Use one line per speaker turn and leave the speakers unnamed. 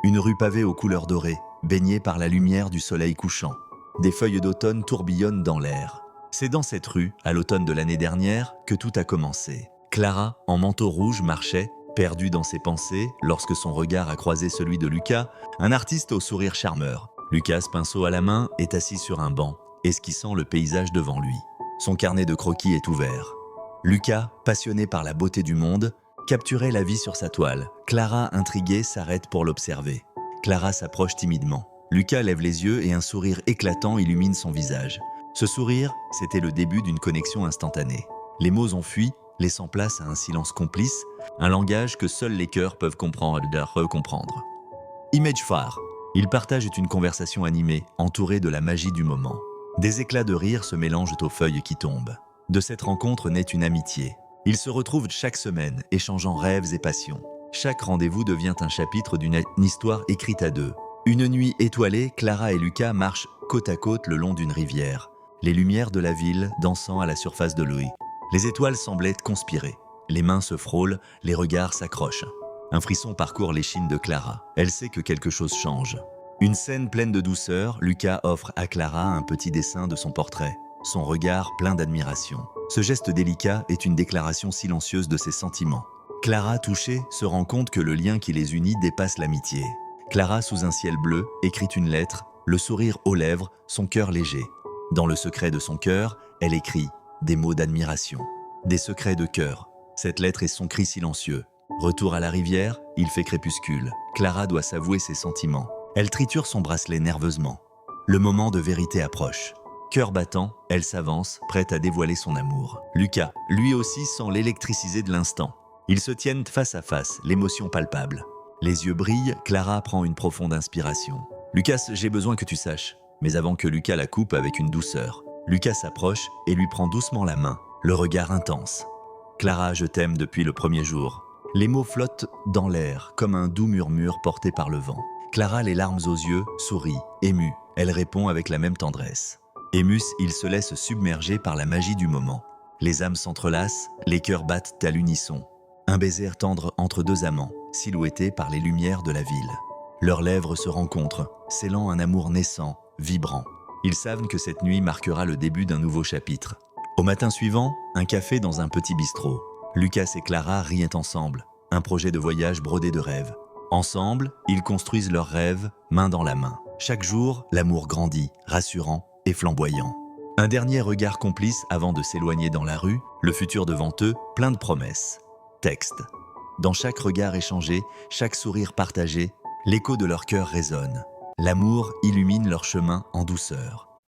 Une rue pavée aux couleurs dorées, baignée par la lumière du soleil couchant. Des feuilles d'automne tourbillonnent dans l'air. C'est dans cette rue, à l'automne de l'année dernière, que tout a commencé. Clara, en manteau rouge, marchait, perdue dans ses pensées, lorsque son regard a croisé celui de Lucas, un artiste au sourire charmeur. Lucas, pinceau à la main, est assis sur un banc, esquissant le paysage devant lui. Son carnet de croquis est ouvert. Lucas, passionné par la beauté du monde, capturait la vie sur sa toile. Clara, intriguée, s'arrête pour l'observer. Clara s'approche timidement. Lucas lève les yeux et un sourire éclatant illumine son visage. Ce sourire, c'était le début d'une connexion instantanée. Les mots ont fui, laissant place à un silence complice, un langage que seuls les cœurs peuvent comprendre et recomprendre. Image phare. Ils partagent une conversation animée, entourée de la magie du moment. Des éclats de rire se mélangent aux feuilles qui tombent. De cette rencontre naît une amitié. Ils se retrouvent chaque semaine, échangeant rêves et passions. Chaque rendez-vous devient un chapitre d'une histoire écrite à deux. Une nuit étoilée, Clara et Lucas marchent côte à côte le long d'une rivière. Les lumières de la ville dansant à la surface de l'eau. Les étoiles semblaient conspirer. Les mains se frôlent, les regards s'accrochent. Un frisson parcourt l'échine de Clara. Elle sait que quelque chose change. Une scène pleine de douceur, Lucas offre à Clara un petit dessin de son portrait. Son regard plein d'admiration. Ce geste délicat est une déclaration silencieuse de ses sentiments. Clara, touchée, se rend compte que le lien qui les unit dépasse l'amitié. Clara, sous un ciel bleu, écrit une lettre, le sourire aux lèvres, son cœur léger. Dans le secret de son cœur, elle écrit des mots d'admiration, des secrets de cœur. Cette lettre est son cri silencieux. Retour à la rivière, il fait crépuscule. Clara doit s'avouer ses sentiments. Elle triture son bracelet nerveusement. Le moment de vérité approche. Cœur battant, elle s'avance, prête à dévoiler son amour. Lucas, lui aussi, sent l'électricité de l'instant. Ils se tiennent face à face, l'émotion palpable. Les yeux brillent, Clara prend une profonde inspiration. « Lucas, j'ai besoin que tu saches. » Mais avant que Lucas la coupe avec une douceur. Lucas s'approche et lui prend doucement la main, le regard intense. « Clara, je t'aime depuis le premier jour. » Les mots flottent dans l'air, comme un doux murmure porté par le vent. Clara, les larmes aux yeux, sourit, émue. Elle répond avec la même tendresse. Émus, il se laisse submerger par la magie du moment. Les âmes s'entrelacent, les cœurs battent à l'unisson. Un baiser tendre entre deux amants, silhouettés par les lumières de la ville. Leurs lèvres se rencontrent, scellant un amour naissant, vibrant. Ils savent que cette nuit marquera le début d'un nouveau chapitre. Au matin suivant, un café dans un petit bistrot. Lucas et Clara rient ensemble, un projet de voyage brodé de rêves. Ensemble, ils construisent leurs rêves, main dans la main. Chaque jour, l'amour grandit, rassurant et flamboyant. Un dernier regard complice avant de s'éloigner dans la rue, le futur devant eux, plein de promesses. Texte. Dans chaque regard échangé, chaque sourire partagé, l'écho de leur cœur résonne. L'amour illumine leur chemin en douceur.